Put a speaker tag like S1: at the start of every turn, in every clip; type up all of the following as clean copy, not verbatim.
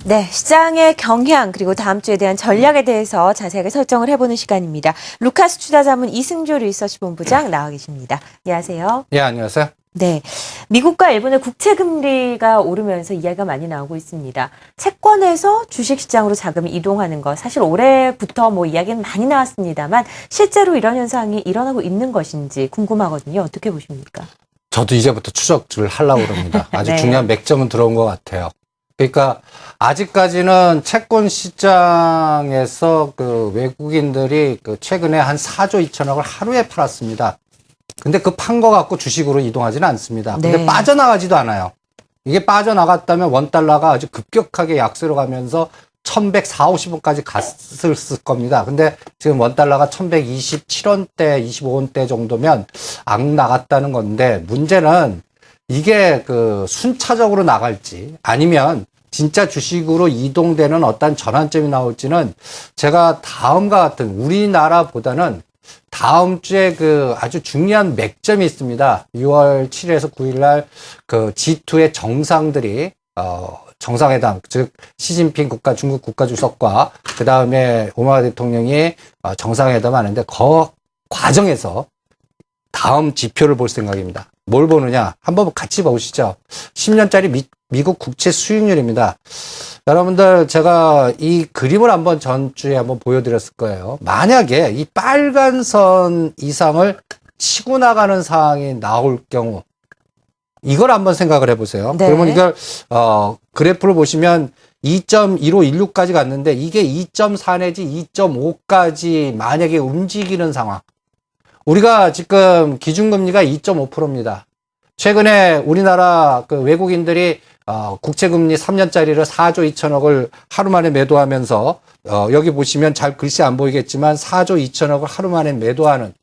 S1: 네, 시장의 경향 그리고 다음 주에 대한 전략에 대해서 자세하게 설정을 해보는 시간입니다. 루카스 투자자문 이승조 리서치 본부장 나와 계십니다. 안녕하세요.
S2: 예, 안녕하세요.
S1: 네, 미국과 일본의 국채 금리가 오르면서 이야기가 많이 나오고 있습니다. 채권에서 주식시장으로 자금이 이동하는 것, 사실 올해부터 이야기는 많이 나왔습니다만 실제로 이런 현상이 일어나고 있는 것인지 궁금하거든요. 어떻게 보십니까?
S2: 저도 이제부터 추적을 하려고 그럽니다. 아주
S1: 네.
S2: 중요한 맥점은 들어온 것 같아요. 그러니까 아직까지는 채권 시장에서 그 외국인들이 그 최근에 한 4조 2천억을 하루에 팔았습니다. 근데 그 판 거 갖고 주식으로 이동하지는 않습니다. 근데
S1: 네.
S2: 빠져나가지도 않아요. 이게 빠져나갔다면 원달러가 아주 급격하게 약세로 가면서 1140, 50원까지 갔을 겁니다. 근데 지금 원달러가 1127원대, 25원대 정도면 안 나갔다는 건데, 문제는 이게 그 순차적으로 나갈지 아니면 진짜 주식으로 이동되는 어떤 전환점이 나올지는 제가 다음과 같은 우리나라보다는 다음 주에 그 아주 중요한 맥점이 있습니다. 6월 7일에서 9일 날 그 G2의 정상들이 정상회담, 즉 시진핑 중국 국가주석과 그 다음에 오바마 대통령이 정상회담 하는데 그 과정에서 다음 지표를 볼 생각입니다. 뭘 보느냐? 한번 같이 보시죠. 10년짜리 미국 국채 수익률입니다. 여러분들 제가 이 그림을 한번 전주에 한번 보여드렸을 거예요. 만약에 이 빨간 선 이상을 치고 나가는 상황이 나올 경우 이걸 한번 생각을 해보세요.
S1: 네.
S2: 그러면 이걸 그래프를 보시면 2.1516까지 갔는데 이게 2.4 내지 2.5까지 만약에 움직이는 상황. 우리가 지금 기준금리가 2.5%입니다. 최근에 우리나라 그 외국인들이 국채금리 3년짜리를 4조 2천억을 하루 만에 매도하면서 여기 보시면 잘 글씨 안 보이겠지만 4조 2천억을 하루 만에 매도하는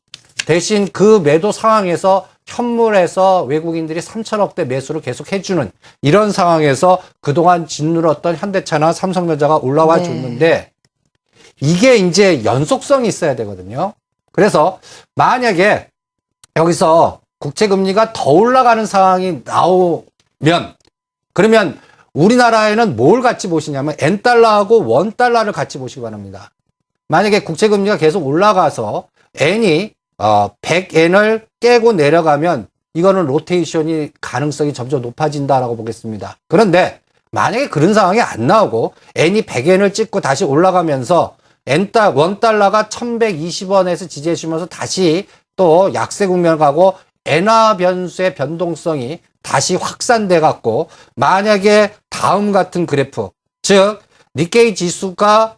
S2: 대신 그 매도 상황에서 현물에서 외국인들이 3천억대 매수를 계속 해주는 이런 상황에서 그동안 짓눌렀던 현대차나 삼성전자가 올라와 줬는데 이게 이제 연속성이 있어야 되거든요. 그래서 만약에 여기서 국채금리가 더 올라가는 상황이 나오면 그러면 우리나라에는 뭘 같이 보시냐면 N달러하고 원달러를 같이 보시기 바랍니다. 만약에 국채금리가 계속 올라가서 N이 100N을 깨고 내려가면 이거는 로테이션이 가능성이 점점 높아진다라고 보겠습니다. 그런데 만약에 그런 상황이 안 나오고 N이 100N을 찍고 다시 올라가면서 원달러가 1120원에서 지지해주면서 다시 또 약세 국면을 가고 엔화 변수의 변동성이 다시 확산돼 갖고 만약에 다음 같은 그래프 즉 니케이 지수가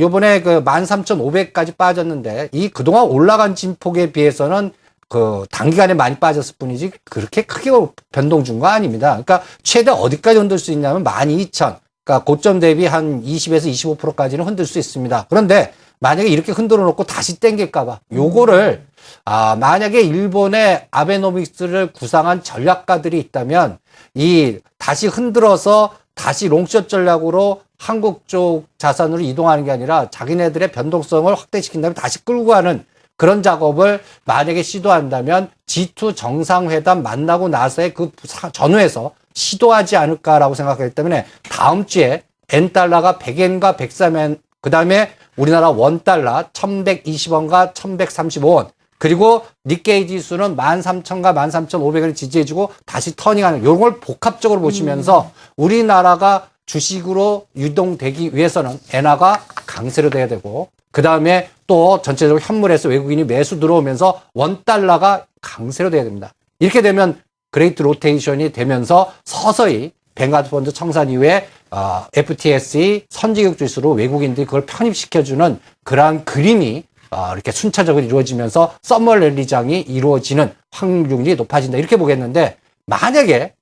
S2: 요번에 그 13,500까지 빠졌는데 이 그동안 올라간 진폭에 비해서는 그 단기간에 많이 빠졌을 뿐이지 그렇게 크게 변동 준 거 아닙니다. 그러니까 최대 어디까지 흔들 수 있냐면 12,000 그러니까 고점 대비 한 20에서 25%까지는 흔들 수 있습니다. 그런데 만약에 이렇게 흔들어 놓고 다시 땡길까봐 요거를 만약에 일본의 아베노믹스를 구상한 전략가들이 있다면 이 다시 흔들어서 다시 롱숏 전략으로 한국 쪽 자산으로 이동하는 게 아니라 자기네들의 변동성을 확대시킨 다음에 다시 끌고 가는 그런 작업을 만약에 시도한다면 G2 정상회담 만나고 나서의 그 전후에서 시도하지 않을까라고 생각하기 때문에 다음 주에 N달러가 100엔과 103엔 그 다음에 우리나라 원달러 1120원과 1135원 그리고 니케이 지수는 13,000과 13,500원을 지지해주고 다시 터닝하는 이런 걸 복합적으로 보시면서 우리나라가 주식으로 유동되기 위해서는 엔화가 강세로 돼야 되고 그 다음에 또 전체적으로 현물에서 외국인이 매수 들어오면서 원달러가 강세로 돼야 됩니다. 이렇게 되면 그레이트 로테이션이 되면서 서서히 뱅가드 펀드 청산 이후에 FTSE 선진국 지수로 외국인들이 그걸 편입시켜주는 그러한 그림이 이렇게 순차적으로 이루어지면서 서머 랠리장이 이루어지는 확률이 높아진다 이렇게 보겠는데 만약에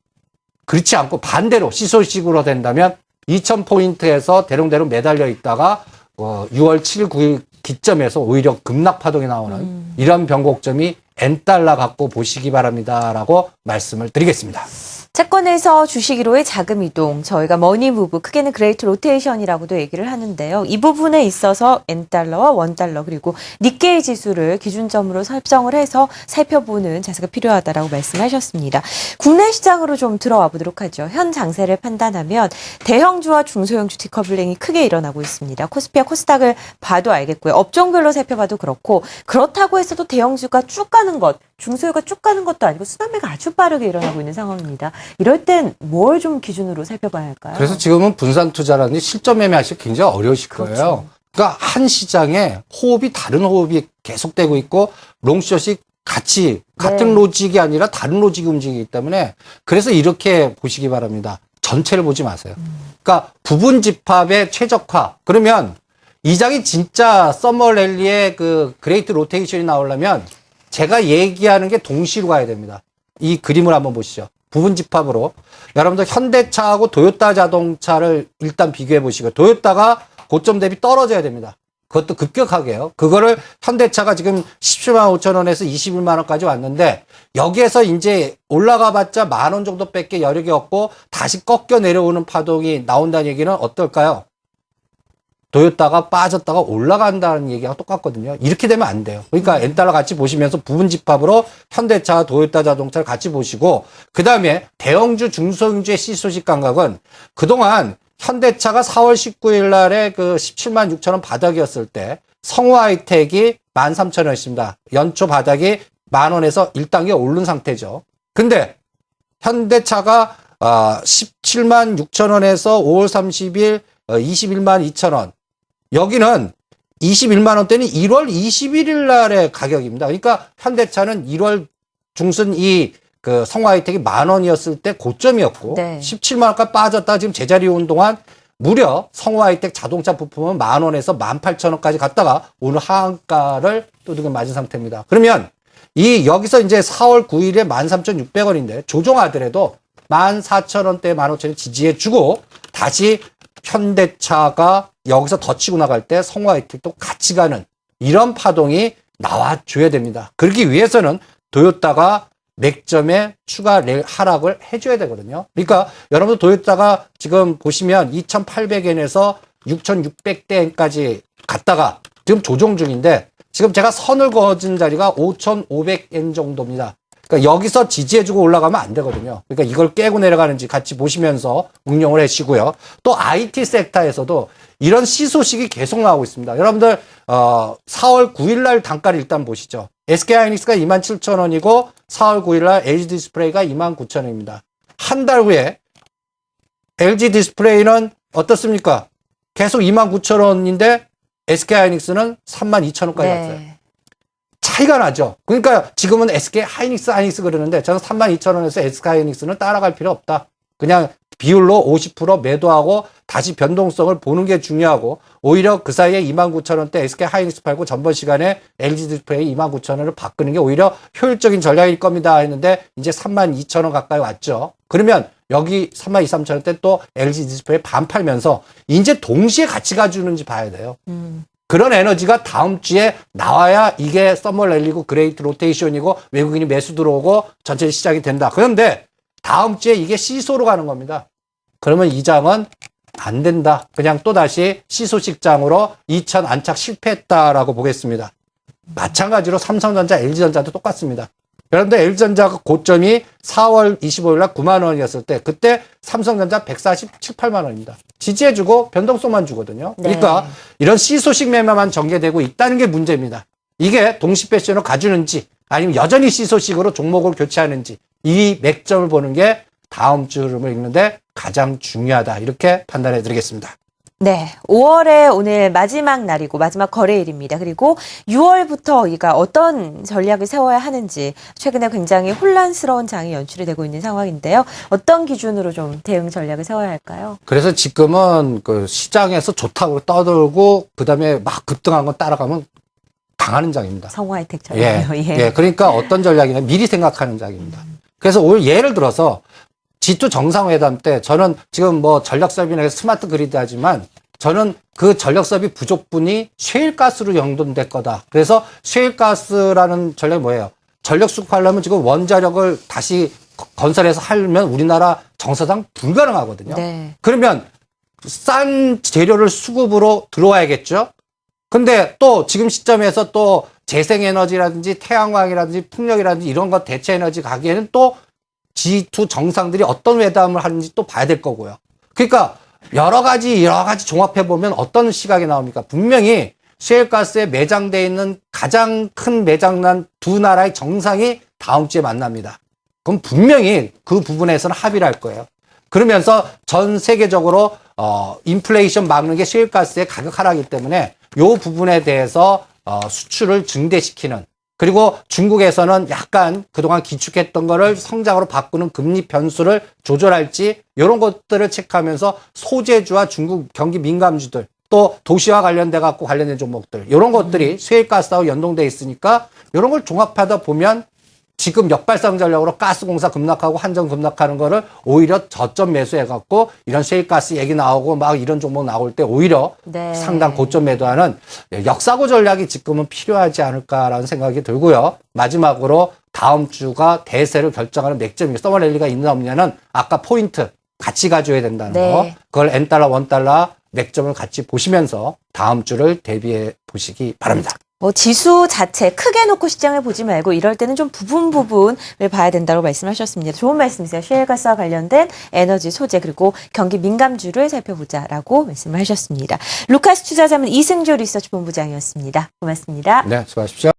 S2: 그렇지 않고 반대로 시소식으로 된다면 2,000포인트에서 대롱대롱 매달려 있다가 6월 7일 9일 기점에서 오히려 급락 파동이 나오는 이런 변곡점이 N달러 갖고 보시기 바랍니다라고 말씀을 드리겠습니다.
S1: 채권에서 주식으로의 자금 이동, 저희가 머니 무브, 크게는 그레이트 로테이션이라고도 얘기를 하는데요. 이 부분에 있어서 N달러와 원달러 그리고 니케이 지수를 기준점으로 설정을 해서 살펴보는 자세가 필요하다라고 말씀하셨습니다. 국내 시장으로 좀 들어와 보도록 하죠. 현 장세를 판단하면 대형주와 중소형주 디커플링이 크게 일어나고 있습니다. 코스피와 코스닥을 봐도 알겠고요. 업종별로 살펴봐도 그렇고, 그렇다고 해서도 대형주가 쭉 가는 것, 중소유가 쭉 가는 것도 아니고 순환매가 아주 빠르게 일어나고 있는 상황입니다. 이럴 땐 뭘 좀 기준으로 살펴봐야 할까요?
S2: 그래서 지금은 분산 투자라든지 실전 매매하시기 굉장히 어려우실 거예요.
S1: 그렇죠.
S2: 그러니까 한 시장에 호흡이 다른 호흡이 계속되고 있고 롱숏이 같이 같은
S1: 네.
S2: 로직이 아니라 다른 로직이 움직이기 때문에 그래서 이렇게 보시기 바랍니다. 전체를 보지 마세요. 그러니까 부분 집합의 최적화. 그러면 이 장이 진짜 서머 랠리의 그 그레이트 로테이션이 나오려면 제가 얘기하는 게 동시로 가야 됩니다. 이 그림을 한번 보시죠. 부분 집합으로. 여러분들 현대차하고 도요타 자동차를 일단 비교해 보시고, 도요타가 고점 대비 떨어져야 됩니다. 그것도 급격하게요. 그거를 현대차가 지금 17만 5천 원에서 21만 원까지 왔는데, 여기에서 이제 올라가 봤자 10,000원 정도밖에 여력이 없고 다시 꺾여 내려오는 파동이 나온다는 얘기는 어떨까요? 도요타가 빠졌다가 올라간다는 얘기가 똑같거든요. 이렇게 되면 안 돼요. 그러니까 N달러 같이 보시면서 부분 집합으로 현대차, 도요타 자동차를 같이 보시고, 그 다음에 대형주, 중소형주의 시소식 감각은 그동안 현대차가 4월 19일 날에 그 17만 6천 원 바닥이었을 때 성우하이텍이 13,000원이었습니다. 연초 바닥이 10,000원에서 1단계 오른 상태죠. 근데 현대차가 17만 6천 원에서 5월 30일 21만 2천 원. 여기는 21만 원대는 1월 21일 날의 가격입니다. 그러니까 현대차는 1월 중순 이 그 성화이텍이 10,000원이었을 때 고점이었고,
S1: 네.
S2: 17만 원까지 빠졌다 지금 제자리에 온 동안 무려 성화이텍 자동차 부품은 10,000원에서 18,000원까지 갔다가 오늘 하한가를 두둑이 맞은 상태입니다. 그러면 이 여기서 이제 4월 9일에 13,600원인데 조정하더라도 14,000원대 15,000원 지지해주고 다시 현대차가 여기서 더 치고 나갈 때 성화이텍도 같이 가는 이런 파동이 나와줘야 됩니다. 그러기 위해서는 도요타가 맥점에 추가 하락을 해줘야 되거든요. 그러니까 여러분들 도요타가 지금 보시면 2,800엔에서 6,600대까지 갔다가 지금 조정 중인데, 지금 제가 선을 그어준 자리가 5,500엔 정도입니다. 그러니까 여기서 지지해주고 올라가면 안 되거든요. 그러니까 이걸 깨고 내려가는지 같이 보시면서 응용을 해주시고요. 또 IT 섹터에서도 이런 시소식이 계속 나오고 있습니다. 여러분들 4월 9일 날 단가를 일단 보시죠. SK하이닉스가 27,000원이고 4월 9일 날 LG 디스플레이가 29,000원입니다. 한 달 후에 LG 디스플레이는 어떻습니까? 계속 29,000원인데 SK하이닉스는 32,000원까지 왔어요. 차이가 나죠. 그러니까 지금은 SK 하이닉스 그러는데 저는 32,000원에서 SK 하이닉스는 따라갈 필요 없다. 그냥 비율로 50% 매도하고 다시 변동성을 보는 게 중요하고, 오히려 그 사이에 29,000원대 SK 하이닉스 팔고 전번 시간에 LG 디스플레이 29,000원을 바꾸는 게 오히려 효율적인 전략일 겁니다 했는데 이제 32,000원 가까이 왔죠. 그러면 여기 32,000원대 또 LG 디스플레이 반 팔면서 이제 동시에 같이 가주는지 봐야 돼요. 그런 에너지가 다음 주에 나와야 이게 서머 랠리고 그레이트 로테이션이고 외국인이 매수 들어오고 전체 시장이 된다. 그런데 다음 주에 이게 시소로 가는 겁니다. 그러면 이 장은 안 된다. 그냥 또다시 시소식장으로 2천 안착 실패했다라고 보겠습니다. 마찬가지로 삼성전자, LG전자도 똑같습니다. 그런데 LG전자가 고점이 4월 25일 날 9만 원이었을 때 그때 삼성전자 147, 8만 원입니다. 지지해주고 변동성만 주거든요. 그러니까 이런 시소식 매매만 전개되고 있다는 게 문제입니다. 이게 동시 패션을 가주는지 아니면 여전히 시소식으로 종목을 교체하는지, 이 맥점을 보는 게 다음 주 흐름을 읽는데 가장 중요하다, 이렇게 판단해 드리겠습니다.
S1: 네, 5월에 오늘 마지막 날이고 마지막 거래일입니다. 그리고 6월부터 우리가 어떤 전략을 세워야 하는지 최근에 굉장히 혼란스러운 장이 연출이 되고 있는 상황인데요. 어떤 기준으로 좀 대응 전략을 세워야 할까요?
S2: 그래서 지금은 그 시장에서 좋다고 떠들고 그다음에 막 급등한 건 따라가면 당하는 장입니다.
S1: 성화이텍 전략이요.
S2: 예, 그러니까 어떤 전략이냐, 미리 생각하는 장입니다. 그래서 오늘 예를 들어서 G2 정상회담 때 저는 지금 뭐 전력섭이나 스마트 그리드 하지만 저는 그 전력섭이 부족분이 셰일가스로 연동될 거다. 그래서 셰일가스라는 전략이 뭐예요? 전력 수급하려면 지금 원자력을 다시 건설해서 하려면 우리나라 정서상 불가능하거든요.
S1: 네.
S2: 그러면 싼 재료를 수급으로 들어와야겠죠. 근데 또 지금 시점에서 또 재생에너지라든지 태양광이라든지 풍력이라든지 이런 것 대체 에너지 가기에는 또 G2 정상들이 어떤 회담을 하는지 또 봐야 될 거고요. 그러니까 여러 가지 종합해 보면 어떤 시각이 나옵니까? 분명히 셰일가스에 매장돼 있는 가장 큰 매장난 두 나라의 정상이 다음 주에 만납니다. 그럼 분명히 그 부분에서는 합의를 할 거예요. 그러면서 전 세계적으로 인플레이션 막는 게 셰일가스의 가격 하락이기 때문에 이 부분에 대해서 수출을 증대시키는, 그리고 중국에서는 약간 그동안 기축했던 거를 성장으로 바꾸는 금리 변수를 조절할지 이런 것들을 체크하면서 소재주와 중국 경기 민감주들, 또 도시와 관련돼 갖고 관련된 종목들, 이런 것들이 셰일가스하고 연동돼 있으니까 이런 걸 종합하다 보면 지금 역발상 전략으로 가스공사 급락하고 한전 급락하는 거를 오히려 저점 매수해갖고 이런 셰일가스 얘기 나오고 막 이런 종목 나올 때 오히려
S1: 네.
S2: 상당 고점 매도하는 역사고 전략이 지금은 필요하지 않을까라는 생각이 들고요. 마지막으로 다음 주가 대세를 결정하는 맥점이 서머랠리가 있느냐 없느냐는 아까 포인트 같이 가져야 된다는
S1: 네.
S2: 거. 그걸 N달러, 원달러 맥점을 같이 보시면서 다음 주를 대비해 보시기 바랍니다.
S1: 뭐 지수 자체 크게 놓고 시장을 보지 말고 이럴 때는 좀 부분을 봐야 된다고 말씀하셨습니다. 좋은 말씀이세요. 셰일가스와 관련된 에너지, 소재 그리고 경기 민감주를 살펴보자라고 말씀을 하셨습니다. 루카스 투자자문 이승조 리서치 본부장이었습니다. 고맙습니다.
S2: 네, 수고하십시오.